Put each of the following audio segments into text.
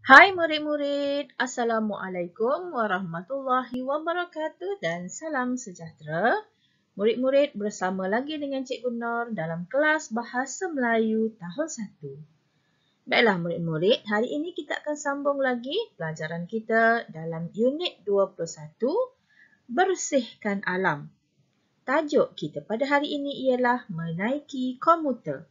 Hai murid-murid, Assalamualaikum warahmatullahi wabarakatuh dan salam sejahtera. Murid-murid bersama lagi dengan Cikgu Nur dalam kelas Bahasa Melayu tahun 1. Baiklah murid-murid, hari ini kita akan sambung lagi pelajaran kita dalam unit 21, Bersihkan Alam. Tajuk kita pada hari ini ialah Menaiki Komuter.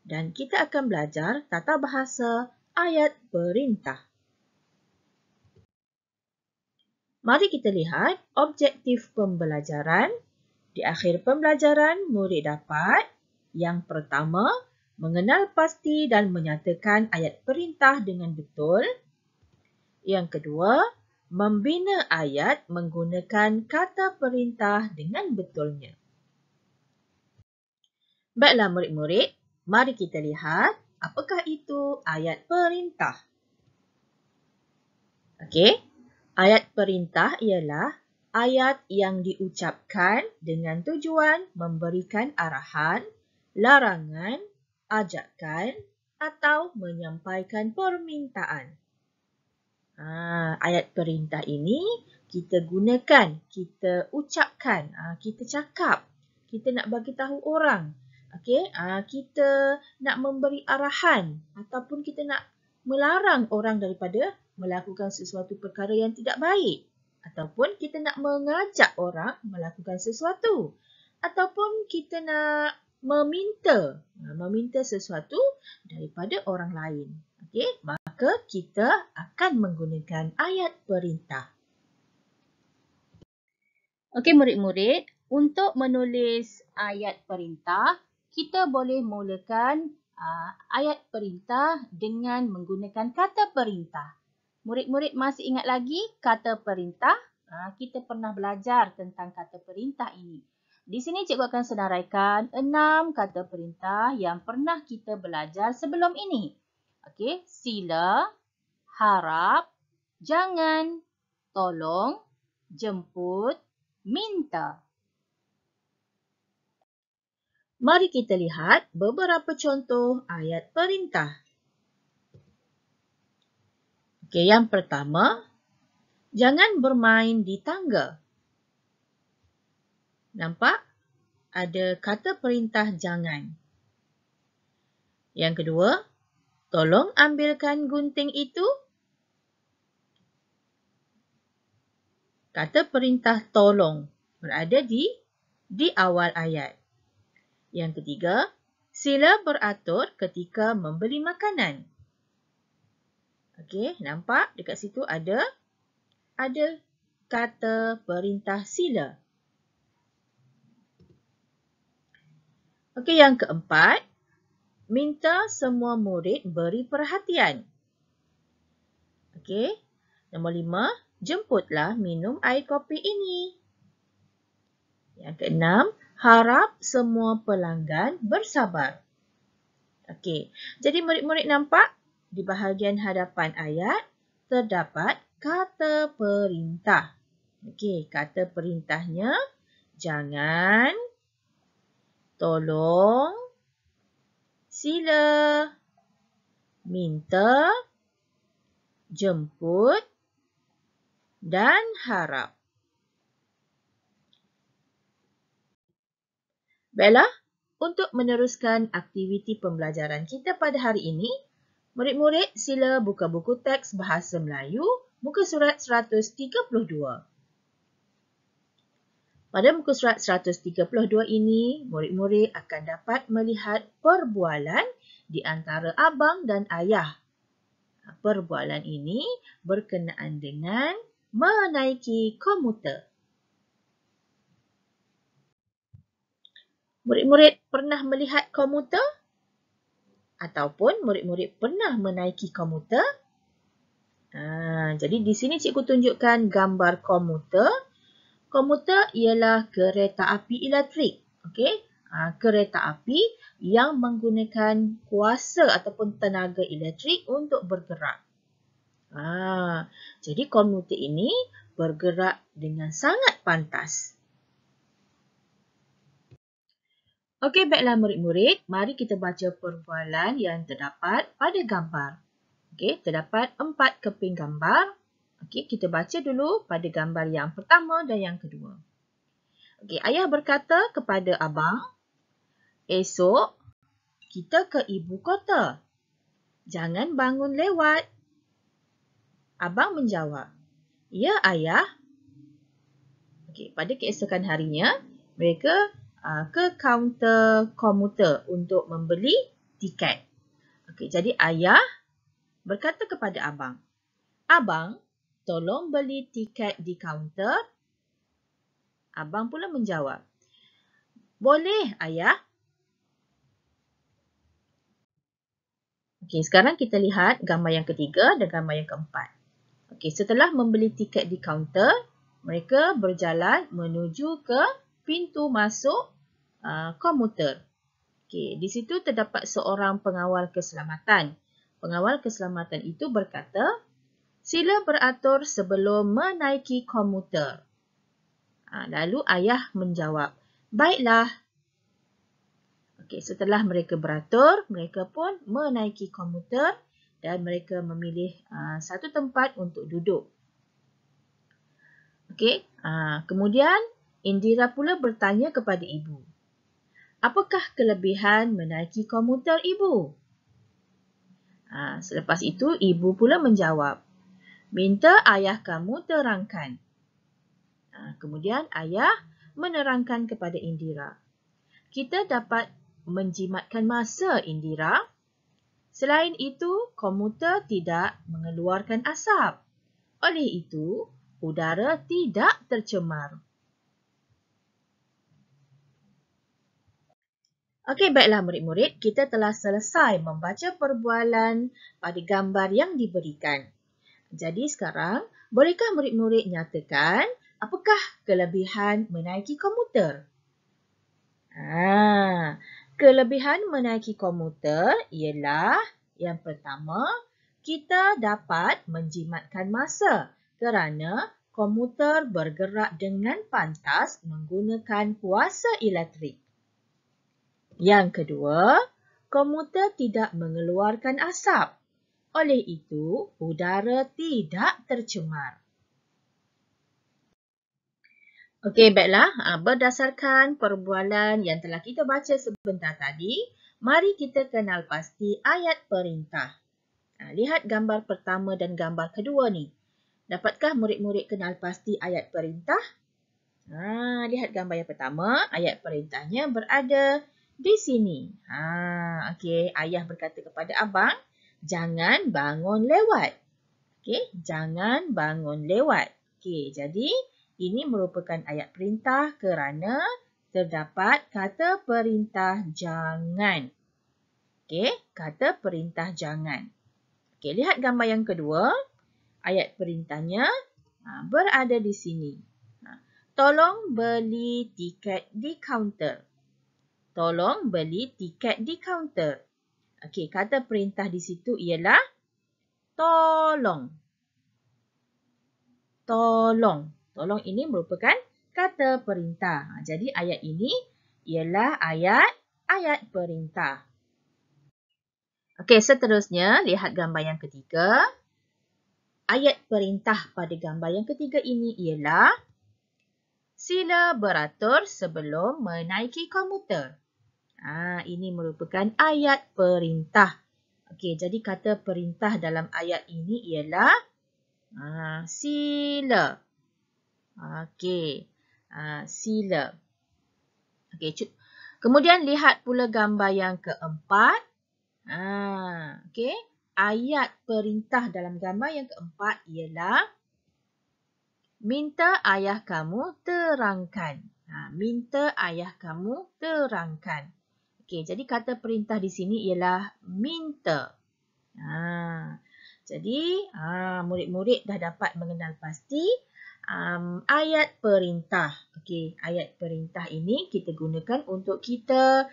Dan kita akan belajar tata bahasa ayat perintah. Mari kita lihat objektif pembelajaran. Di akhir pembelajaran, murid dapat yang pertama, mengenal pasti dan menyatakan ayat perintah dengan betul. Yang kedua, membina ayat menggunakan kata perintah dengan betulnya. Baiklah murid-murid, mari kita lihat apakah itu ayat perintah. Okey. Ayat perintah ialah ayat yang diucapkan dengan tujuan memberikan arahan, larangan, ajakan atau menyampaikan permintaan. Ayat perintah ini kita gunakan, kita ucapkan, kita cakap, kita nak bagi tahu orang. Okey, kita nak memberi arahan ataupun kita nak melarang orang daripada melakukan sesuatu perkara yang tidak baik. Ataupun kita nak mengajak orang melakukan sesuatu. Ataupun kita nak meminta sesuatu daripada orang lain. Okey, maka kita akan menggunakan ayat perintah. Okey murid-murid, untuk menulis ayat perintah, kita boleh mulakan ayat perintah dengan menggunakan kata perintah. Murid-murid masih ingat lagi kata perintah? Kita pernah belajar tentang kata perintah ini. Di sini cikgu akan senaraikan 6 kata perintah yang pernah kita belajar sebelum ini. Okey, sila, harap, jangan, tolong, jemput, minta. Mari kita lihat beberapa contoh ayat perintah. Okey, yang pertama, jangan bermain di tangga. Nampak? Ada kata perintah jangan. Yang kedua, tolong ambilkan gunting itu. Kata perintah tolong berada di awal ayat. Yang ketiga, sila beratur ketika membeli makanan. Okey, nampak dekat situ ada kata perintah sila. Okey, yang keempat, minta semua murid beri perhatian. Okey, nombor 5, jemputlah minum air kopi ini. Yang keenam, harap semua pelanggan bersabar. Okey, jadi murid-murid nampak di bahagian hadapan ayat terdapat kata perintah. Okey, kata perintahnya jangan, tolong, sila, minta, jemput dan harap. Baiklah, untuk meneruskan aktiviti pembelajaran kita pada hari ini, murid-murid sila buka buku teks Bahasa Melayu, muka surat 132. Pada muka surat 132 ini, murid-murid akan dapat melihat perbualan di antara abang dan ayah. Perbualan ini berkenaan dengan menaiki komuter. Murid-murid pernah melihat komuter? Ataupun murid-murid pernah menaiki komuter? Jadi di sini cikgu tunjukkan gambar komuter. Komuter ialah kereta api elektrik. Okey? Kereta api yang menggunakan kuasa ataupun tenaga elektrik untuk bergerak. Jadi komuter ini bergerak dengan sangat pantas. Okey, baiklah murid-murid. Mari kita baca perbualan yang terdapat pada gambar. Okey, terdapat 4 keping gambar. Okey, kita baca dulu pada gambar yang pertama dan yang kedua. Okey, ayah berkata kepada abang, esok kita ke ibu kota. Jangan bangun lewat. Abang menjawab, ya ayah. Okey, pada keesokan harinya, mereka ke kaunter komuter untuk membeli tiket. Okey, jadi ayah berkata kepada abang, abang, tolong beli tiket di kaunter. Abang pula menjawab, boleh ayah. Okey, sekarang kita lihat gambar yang ketiga dan gambar yang keempat. Okey, setelah membeli tiket di kaunter, mereka berjalan menuju ke pintu masuk komuter. Okey, di situ terdapat seorang pengawal keselamatan. Pengawal keselamatan itu berkata, sila beratur sebelum menaiki komuter. Lalu ayah menjawab, baiklah. Okey, setelah mereka beratur, mereka pun menaiki komuter dan mereka memilih satu tempat untuk duduk. Okey, kemudian Indira pula bertanya kepada ibu, apakah kelebihan menaiki komuter ibu? Selepas itu, ibu pula menjawab, minta ayah kamu terangkan. Kemudian ayah menerangkan kepada Indira, kita dapat menjimatkan masa, Indira. Selain itu, komuter tidak mengeluarkan asap. Oleh itu, udara tidak tercemar. Okey, baiklah murid-murid, kita telah selesai membaca perbualan pada gambar yang diberikan. Jadi sekarang, bolehkah murid-murid nyatakan apakah kelebihan menaiki komuter? Kelebihan menaiki komuter ialah yang pertama, kita dapat menjimatkan masa kerana komuter bergerak dengan pantas menggunakan kuasa elektrik. Yang kedua, komuter tidak mengeluarkan asap. Oleh itu, udara tidak tercemar. Okey, baiklah. Berdasarkan perbualan yang telah kita baca sebentar tadi, mari kita kenal pasti ayat perintah. Lihat gambar pertama dan gambar kedua ni. Dapatkah murid-murid kenal pasti ayat perintah? Lihat gambar yang pertama, ayat perintahnya berada di sini. Okey, ayah berkata kepada abang, jangan bangun lewat. Okey, jangan bangun lewat. Okey, jadi ini merupakan ayat perintah kerana terdapat kata perintah jangan. Okey, kata perintah jangan. Okey, lihat gambar yang kedua. Ayat perintahnya berada di sini. Tolong beli tiket di kaunter. Tolong beli tiket di kaunter. Okey, kata perintah di situ ialah tolong. Tolong. Tolong ini merupakan kata perintah. Jadi ayat ini ialah ayat perintah. Okey, seterusnya lihat gambar yang ketiga. Ayat perintah pada gambar yang ketiga ini ialah sila beratur sebelum menaiki komuter. Ini merupakan ayat perintah. Okey, jadi kata perintah dalam ayat ini ialah sila. Okey, sila. Okey, kemudian lihat pula gambar yang keempat. Okey, ayat perintah dalam gambar yang keempat ialah minta ayah kamu terangkan. Minta ayah kamu terangkan. Okey, jadi kata perintah di sini ialah minta. Jadi, murid-murid dah dapat mengenal pasti ayat perintah. Okey, ayat perintah ini kita gunakan untuk kita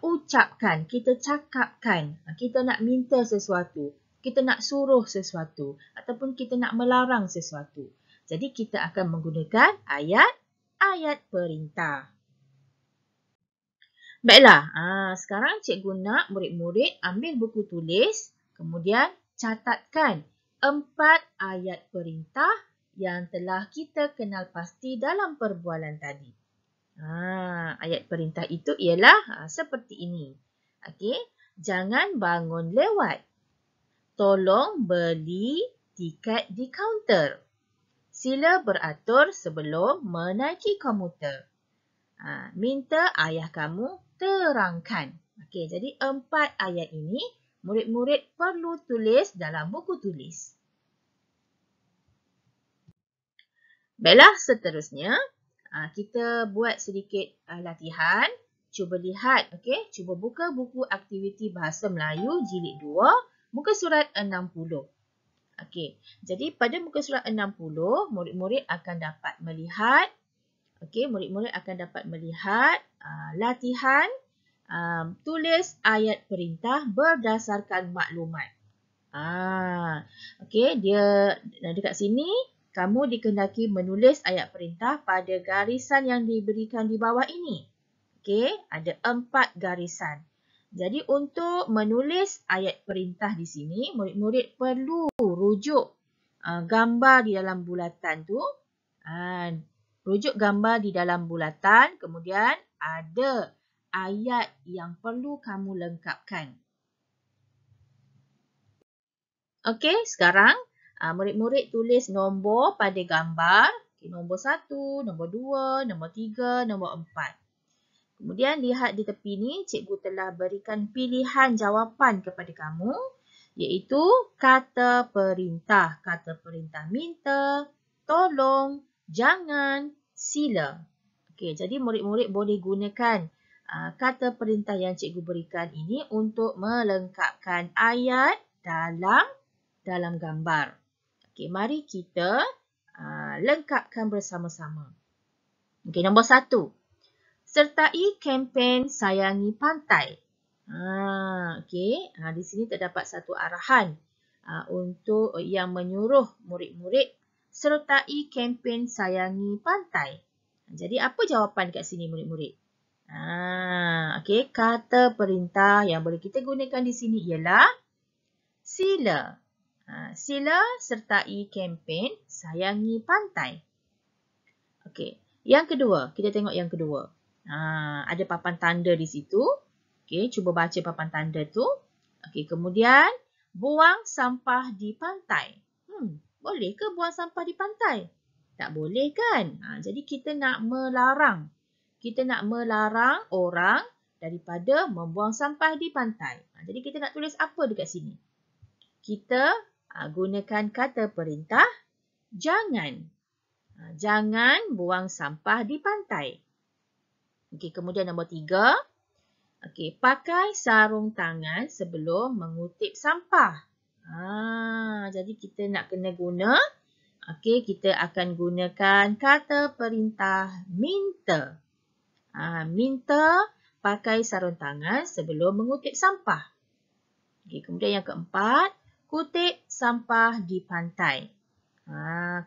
ucapkan, kita cakapkan. Kita nak minta sesuatu, kita nak suruh sesuatu ataupun kita nak melarang sesuatu. Jadi kita akan menggunakan ayat perintah. Baiklah, sekarang cikgu nak murid-murid ambil buku tulis, kemudian catatkan 4 ayat perintah yang telah kita kenal pasti dalam perbualan tadi. Ayat perintah itu ialah seperti ini. Okey, jangan bangun lewat. Tolong beli tiket di kaunter. Sila beratur sebelum menaiki komuter. Minta ayah kamu terangkan. Okey, jadi 4 ayat ini murid-murid perlu tulis dalam buku tulis. Baiklah, seterusnya kita buat sedikit latihan. Cuba lihat, okey, cuba buka buku aktiviti Bahasa Melayu jilid 2, muka surat 60. Okey, jadi pada muka surat 60, murid-murid akan dapat melihat, latihan tulis ayat perintah berdasarkan maklumat. Okey, dia dekat sini kamu dikehendaki menulis ayat perintah pada garisan yang diberikan di bawah ini. Okey, ada 4 garisan. Jadi untuk menulis ayat perintah di sini, murid-murid perlu rujuk gambar di dalam bulatan tu. Rujuk gambar di dalam bulatan, kemudian ada ayat yang perlu kamu lengkapkan. Okey, sekarang murid-murid tulis nombor pada gambar. Nombor 1, nombor 2, nombor 3, nombor 4. Kemudian lihat di tepi ni, cikgu telah berikan pilihan jawapan kepada kamu, iaitu kata perintah. Kata perintah minta, tolong, jangan, sila. Okey, jadi murid-murid boleh gunakan kata perintah yang cikgu berikan ini untuk melengkapkan ayat dalam gambar. Okey, mari kita lengkapkan bersama-sama. Okey, nombor 1. Sertai kempen Sayangi Pantai. Okey, di sini terdapat satu arahan untuk yang menyuruh murid-murid sertai kempen Sayangi Pantai. Jadi apa jawapan dekat sini murid-murid? Okey, kata perintah yang boleh kita gunakan di sini ialah sila. Sila sertai kempen Sayangi Pantai. Okey, yang kedua, kita tengok yang kedua. Ada papan tanda di situ. Okey, cuba baca papan tanda tu. Okey, kemudian buang sampah di pantai. Boleh ke buang sampah di pantai? Tak boleh kan? Jadi kita nak melarang. Kita nak melarang orang daripada membuang sampah di pantai. Jadi kita nak tulis apa dekat sini? Kita gunakan kata perintah jangan. Jangan buang sampah di pantai. Okey, kemudian nombor 3. Okey, pakai sarung tangan sebelum mengutip sampah. Jadi kita nak kena guna. Okey, kita akan gunakan kata perintah minta. Minta pakai sarung tangan sebelum mengutip sampah. Okey, kemudian yang keempat, kutip sampah di pantai.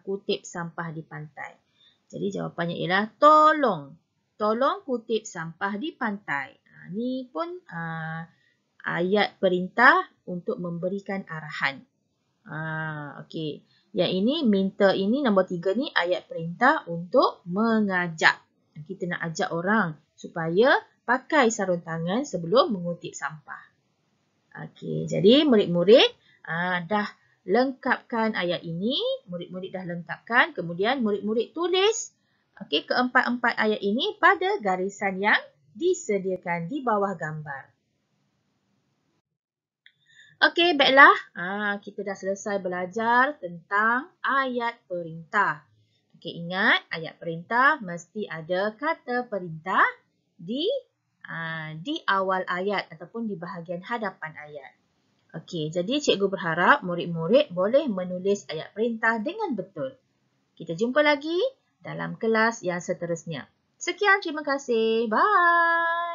Kutip sampah di pantai. Jadi jawapannya ialah tolong. Tolong kutip sampah di pantai. Ini pun ayat perintah untuk memberikan arahan. Okey. Yang ini, minta ini, nombor 3 ni ayat perintah untuk mengajak. Kita nak ajak orang supaya pakai sarung tangan sebelum mengutip sampah. Okey, jadi murid-murid dah lengkapkan ayat ini. Murid-murid dah lengkapkan. Kemudian murid-murid tulis keempat-empat ayat ini pada garisan yang disediakan di bawah gambar. Okey, baiklah. Kita dah selesai belajar tentang ayat perintah. Okey, ingat ayat perintah mesti ada kata perintah di awal ayat ataupun di bahagian hadapan ayat. Okey, jadi cikgu berharap murid-murid boleh menulis ayat perintah dengan betul. Kita jumpa lagi dalam kelas yang seterusnya. Sekian, terima kasih. Bye.